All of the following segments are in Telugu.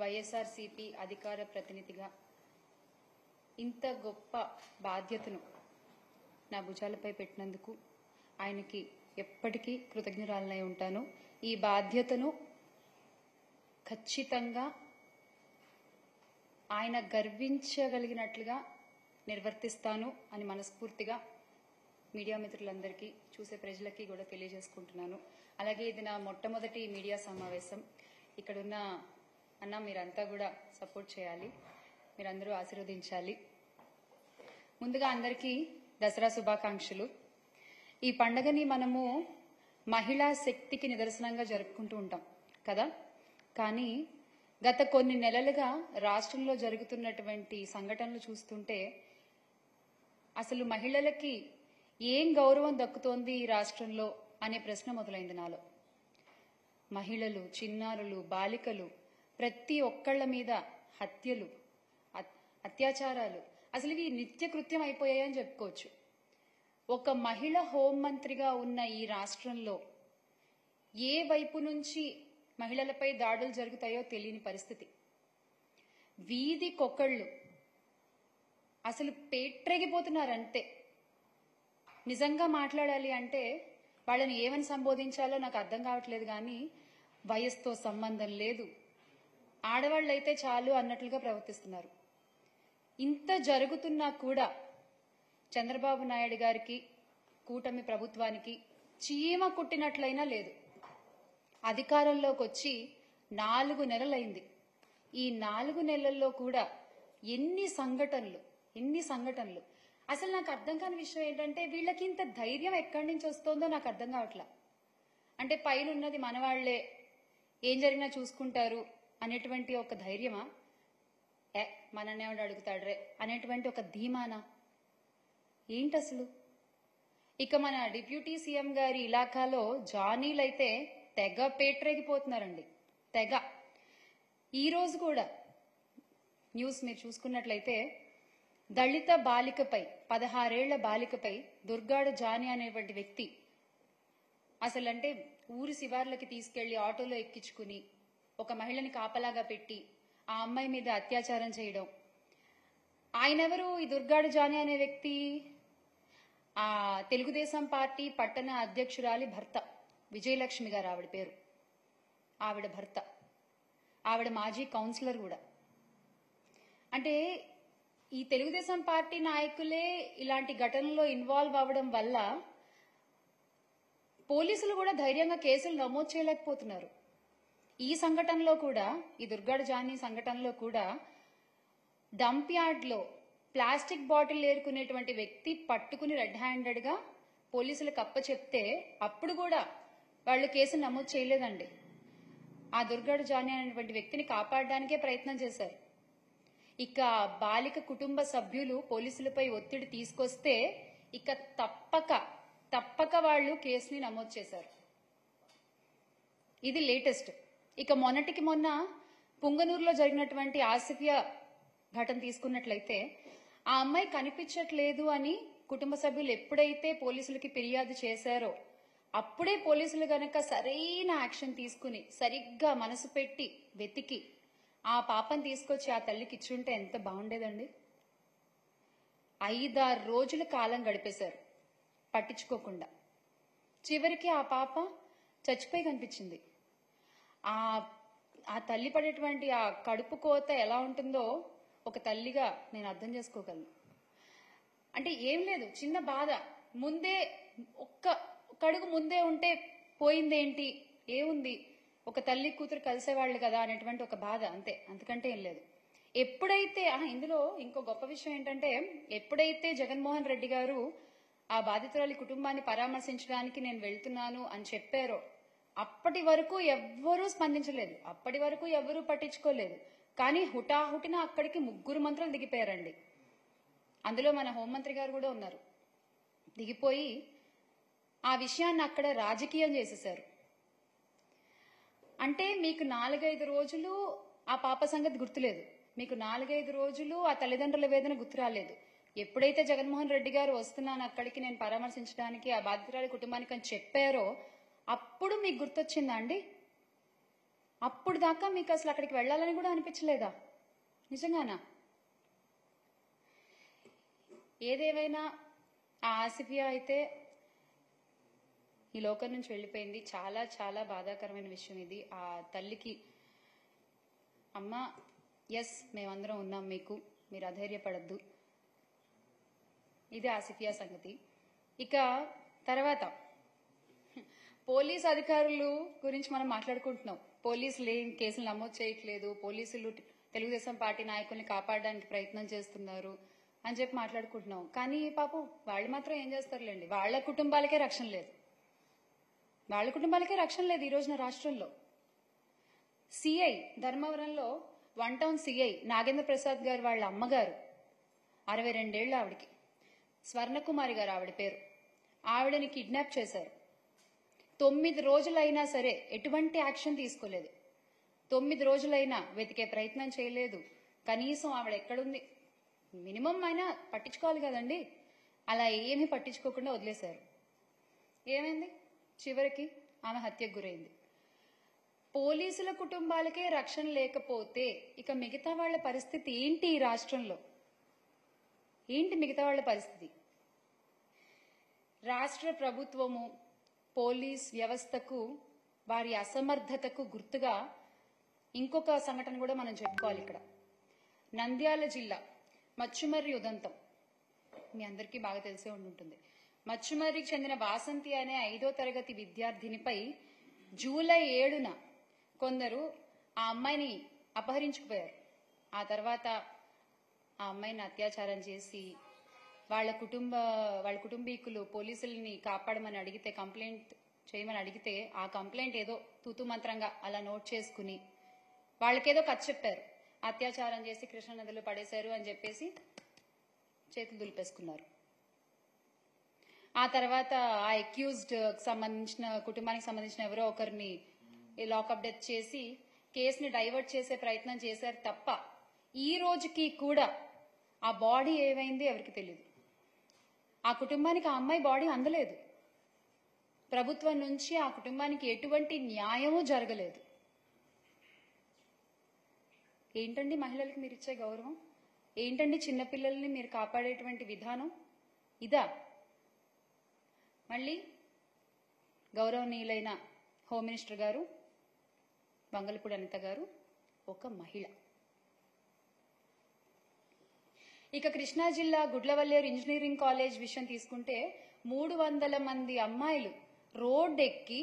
వైఎస్ఆర్సీపీ అధికార ప్రతినిధిగా ఇంత గొప్ప బాధ్యతను నా భుజాలపై పెట్టినందుకు ఆయనకి ఎప్పటికీ కృతజ్ఞురాలనై ఉంటాను. ఈ బాధ్యతను ఖచ్చితంగా ఆయన గర్వించగలిగినట్లుగా నిర్వర్తిస్తాను అని మనస్ఫూర్తిగా మీడియా మిత్రులందరికీ, చూసే ప్రజలకి కూడా తెలియజేసుకుంటున్నాను. అలాగే ఇది నా మొట్టమొదటి మీడియా సమావేశం. ఇక్కడున్న అన్న మీరంతా కూడా సపోర్ట్ చేయాలి, మీరందరూ ఆశీర్వదించాలి. ముందుగా అందరికీ దసరా శుభాకాంక్షలు. ఈ పండుగని మనము మహిళా శక్తికి నిదర్శనంగా జరుపుకుంటూ ఉంటాం కదా, కానీ గత కొన్ని నెలలుగా రాష్ట్రంలో జరుగుతున్నటువంటి సంఘటనలు చూస్తుంటే అసలు మహిళలకి ఏం గౌరవం దక్కుతోంది ఈ రాష్ట్రంలో అనే ప్రశ్న మొదలైంది నాలో. మహిళలు, చిన్నారులు, బాలికలు ప్రతి ఒక్కళ్ల మీద హత్యలు, అత్యాచారాలు అసలు ఇవి నిత్యకృత్యం అయిపోయాయని చెప్పుకోవచ్చు. ఒక మహిళ హోంమంత్రిగా ఉన్న ఈ రాష్ట్రంలో ఏ వైపు నుంచి మహిళలపై దాడులు జరుగుతాయో తెలియని పరిస్థితి. వీధికొకళ్ళు అసలు పేట్రెగిపోతున్నారంతే. నిజంగా మాట్లాడాలి అంటే వాళ్ళని ఏమని సంబోధించాలో నాకు అర్థం కావట్లేదు. కానీ వయసుతో సంబంధం లేదు, ఆడవాళ్ళైతే చాలు అన్నట్లుగా ప్రవర్తిస్తున్నారు. ఇంత జరుగుతున్నా కూడా చంద్రబాబు నాయుడు గారికి, కూటమి ప్రభుత్వానికి చీమ కుట్టినట్లయినా లేదు. అధికారంలోకి వచ్చి 4 నెలలైంది. ఈ 4 నెలల్లో కూడా ఎన్ని సంఘటనలు. అసలు నాకు అర్థం కాని విషయం ఏంటంటే వీళ్ళకి ఇంత ధైర్యం ఎక్కడి నుంచి వస్తుందో నాకు అర్థం కావట్లా. అంటే పైన ఉన్నది మనవాళ్లే, ఏం జరిగినా చూసుకుంటారు అనేటువంటి ఒక ధైర్యమా, మనన్నేవాడు అడుగుతాడ్రే అనేటువంటి ఒక ధీమానా ఏంటి అసలు? ఇక మన డిప్యూటీ సీఎం గారి ఇలాకాలో జానీలైతే తెగ పేట్రేగిపోతున్నారండి, తెగ. ఈ రోజు కూడా న్యూస్ మీరు చూసుకున్నట్లయితే దళిత బాలికపై, 16 ఏళ్ల బాలికపై దుర్గాడు జానీ అనేటువంటి వ్యక్తి అసలంటే ఊరి శివార్లకి తీసుకెళ్లి ఆటోలో ఎక్కించుకుని ఒక మహిళని కాపలాగా పెట్టి ఆ అమ్మాయి మీద అత్యాచారం చేయడం. ఆయనెవరు? ఈ దుర్గాడు జానీ అనే వ్యక్తి ఆ తెలుగుదేశం పార్టీ పట్టణ అధ్యక్షురాలి భర్త, విజయలక్ష్మి గారు ఆవిడ పేరు. ఆవిడ భర్త, ఆవిడ మాజీ కౌన్సిలర్ కూడా. అంటే ఈ తెలుగుదేశం పార్టీ నాయకులే ఇలాంటి ఘటనలో ఇన్వాల్వ్ అవ్వడం వల్ల పోలీసులు కూడా ధైర్యంగా కేసులు నమోదు చేయలేకపోతున్నారు. ఈ సంఘటనలో కూడా, ఈ దుర్గాడు జానీ సంఘటనలో కూడా డంప్ యార్డ్ లో ప్లాస్టిక్ బాటిల్ ఏరుకునేటువంటి వ్యక్తి పట్టుకుని రెడ్ హ్యాండెడ్ గా పోలీసులకు అప్పచెప్తే అప్పుడు కూడా వాళ్ళు కేసు నమోదు చేయలేదండి. ఆ దుర్గాడు జానీ అనేటువంటి వ్యక్తిని కాపాడడానికే ప్రయత్నం చేశారు. ఇక బాలిక కుటుంబ సభ్యులు పోలీసులపై ఒత్తిడి తీసుకొస్తే ఇక తప్పక వాళ్ళు కేసుని నమోదు చేశారు. ఇది లేటెస్ట్. ఇక మొన్నటికి మొన్న పుంగనూరులో జరిగినటువంటి ఆసిఫియా ఘటన తీసుకున్నట్లయితే ఆ అమ్మాయి కనిపించట్లేదు అని కుటుంబ సభ్యులు ఎప్పుడైతే పోలీసులకి ఫిర్యాదు చేశారో అప్పుడే పోలీసులు గనక సరైన యాక్షన్ తీసుకుని సరిగ్గా మనసు పెట్టి వెతికి ఆ పాపని తీసుకొచ్చి ఆ తల్లికి ఇచ్చుంటే ఎంత బాగుండేదండి. 5-6 రోజుల కాలం గడిపేశారు పట్టించుకోకుండా. చివరికి ఆ పాప చచ్చిపోయి కనిపించింది. ఆ తల్లి పడేటువంటి ఆ కడుపు కోత ఎలా ఉంటుందో ఒక తల్లిగా నేను అర్థం చేసుకోగలను. అంటే ఏం లేదు, చిన్న బాధ, ముందే ఒక్క అడుగు ముందే ఉంటే పోయిందేంటి, ఏముంది, ఒక తల్లి కూతురు కలిసేవాళ్లు కదా అనేటువంటి ఒక బాధ, అంతే, అంతకంటే ఏం లేదు. ఎప్పుడైతే ఇందులో ఇంకో గొప్ప విషయం ఏంటంటే ఎప్పుడైతే జగన్మోహన్ రెడ్డి గారు ఆ బాధితురాలి కుటుంబాన్ని పరామర్శించడానికి నేను వెళ్తున్నాను అని చెప్పారో అప్పటి వరకు ఎవ్వరూ స్పందించలేదు, అప్పటి వరకు ఎవరూ పట్టించుకోలేదు. కానీ హుటాహుటిన అక్కడికి 3 మంత్రులు దిగిపోయారండి. అందులో మన హోంమంత్రి గారు కూడా ఉన్నారు. దిగిపోయి ఆ విషయాన్ని అక్కడ రాజకీయం చేసేశారు. అంటే మీకు 4-5 రోజులు ఆ పాప సంగతి గుర్తులేదు, మీకు 4-5 రోజులు ఆ తల్లిదండ్రుల వేదన గుర్తు రాలేదు. ఎప్పుడైతే జగన్మోహన్ రెడ్డి గారు వస్తున్నాను అక్కడికి నేను పరామర్శించడానికి ఆ బాధితురాలి కుటుంబానికి అని చెప్పారో అప్పుడు మీకు గుర్తొచ్చిందా అండి? అప్పుడు దాకా మీకు అసలు అక్కడికి వెళ్ళాలని కూడా అనిపించలేదా? నిజంగానా? ఏదేమైనా ఆ ఆసిఫియా అయితే ఈ లోకం నుంచి వెళ్ళిపోయింది. చాలా చాలా బాధాకరమైన విషయం ఇది. ఆ తల్లికి అమ్మ ఎస్ మేమందరం ఉన్నాం మీకు, మీరు అధైర్యపడద్దు. ఇదే ఆసిఫియా సంగతి. ఇక తర్వాత పోలీస్ అధికారులు గురించి మనం మాట్లాడుకుంటున్నాం. పోలీసులు ఏం కేసులు నమోదు చేయట్లేదు, పోలీసులు తెలుగుదేశం పార్టీ నాయకుల్ని కాపాడడానికి ప్రయత్నం చేస్తున్నారు అని చెప్పి మాట్లాడుకుంటున్నాం. కానీ పాపం వాళ్ళు మాత్రం ఏం చేస్తారులేండి, వాళ్ళ కుటుంబాలకే రక్షణ లేదు. వాళ్ళ కుటుంబాలకే రక్షణ లేదు ఈ రోజున రాష్ట్రంలో. సిఐ ధర్మవరంలో 1 టౌన్ సిఐ నాగేంద్ర ప్రసాద్ గారు వాళ్ళ అమ్మగారు, 62 ఏళ్ళు ఆవిడికి, స్వర్ణకుమారి గారు ఆవిడ పేరు, ఆవిడని కిడ్నాప్ చేశారు. 9 రోజులైనా సరే ఎటువంటి యాక్షన్ తీసుకోలేదు. 9 రోజులైనా వెతికే ప్రయత్నం చేయలేదు. కనీసం ఆవిడ ఎక్కడుంది మినిమం అయినా పట్టించుకోవాలి కదండి. అలా ఏమీ పట్టించుకోకుండా వదిలేశారు. ఏమైంది? చివరికి ఆమె హత్యకు గురైంది. పోలీసుల కుటుంబాలకే రక్షణ లేకపోతే ఇక మిగతా వాళ్ళ పరిస్థితి ఏంటి ఈ రాష్ట్రంలో? ఏంటి మిగతా వాళ్ళ పరిస్థితి? రాష్ట్ర ప్రభుత్వము పోలీస్ వ్యవస్థకు వారి అసమర్థతకు గుర్తుగా ఇంకొక సంఘటన కూడా మనం చెప్పుకోవాలి. ఇక్కడ నంద్యాల జిల్లా మచ్చుమర్రి ఉదంతం మీ అందరికీ బాగా తెలిసే ఉంటుంది. మచ్చుమర్రికి చెందిన వాసంతి అనే 5వ తరగతి విద్యార్థినిపై జూలై 7న కొందరు ఆ అమ్మాయిని అపహరించుకుపోయారు. ఆ తర్వాత ఆ అమ్మాయిని అత్యాచారం చేసి వాళ్ళ కుటుంబీకులు పోలీసుల్ని కాపాడమని అడిగితే, కంప్లైంట్ చేయమని అడిగితే, ఆ కంప్లైంట్ ఏదో తూతు మంత్రంగా అలా నోట్ చేసుకుని వాళ్ళకేదో కథ చెప్పారు. అత్యాచారం చేసి కృష్ణానదిలో పడేశారు అని చెప్పేసి చేతులు దులిపేసుకున్నారు. ఆ తర్వాత ఆ అక్యూజ్డ్ సంబంధించిన కుటుంబానికి సంబంధించిన ఎవరో ఒకరిని లాకప్ డెత్ చేసి కేసుని డైవర్ట్ చేసే ప్రయత్నం చేశారు తప్ప ఈ రోజుకి కూడా ఆ బాడీ ఏమైంది ఎవరికి తెలియదు. ఆ కుటుంబానికి ఆ అమ్మాయి బాడీ అందలేదు. ప్రభుత్వం నుంచి ఆ కుటుంబానికి ఎటువంటి న్యాయమూ జరగలేదు. ఏంటండి మహిళలకు మీరు ఇచ్చే గౌరవం? ఏంటండి చిన్నపిల్లల్ని మీరు కాపాడేటువంటి విధానం? ఇదా? మళ్ళీ గౌరవనీయులైన హోమ్ మినిస్టర్ గారు వంగలపూడి అనిత గారు ఒక మహిళ. ఇక కృష్ణా జిల్లా గుడ్లవల్లేరు ఇంజనీరింగ్ కాలేజ్ విషయం తీసుకుంటే 300 మంది అమ్మాయిలు రోడ్డెక్కి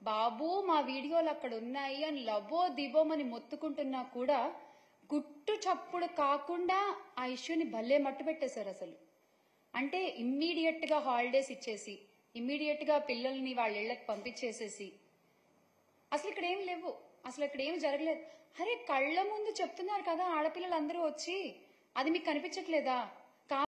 బాబు మా వీడియోలు అక్కడ ఉన్నాయి అని లబో దిబోమని మొత్తుకుంటున్నా కూడా గుట్టు చప్పుడు కాకుండా ఆ ఇష్యూని భలే మట్టు పెట్టేశారు అసలు. అంటే ఇమ్మీడియట్ గా హాలిడేస్ ఇచ్చేసి, ఇమ్మీడియట్ గా పిల్లల్ని వాళ్ళ ఇళ్లకు పంపించేసేసి, అసలు ఇక్కడ ఏం లేవు, అసలు ఇక్కడ ఏమి జరగలేదు. అరే కళ్ళ ముందు చెప్తున్నారు కదా ఆడపిల్లలందరూ వచ్చి, అది మీకు కనిపించట్లేదా?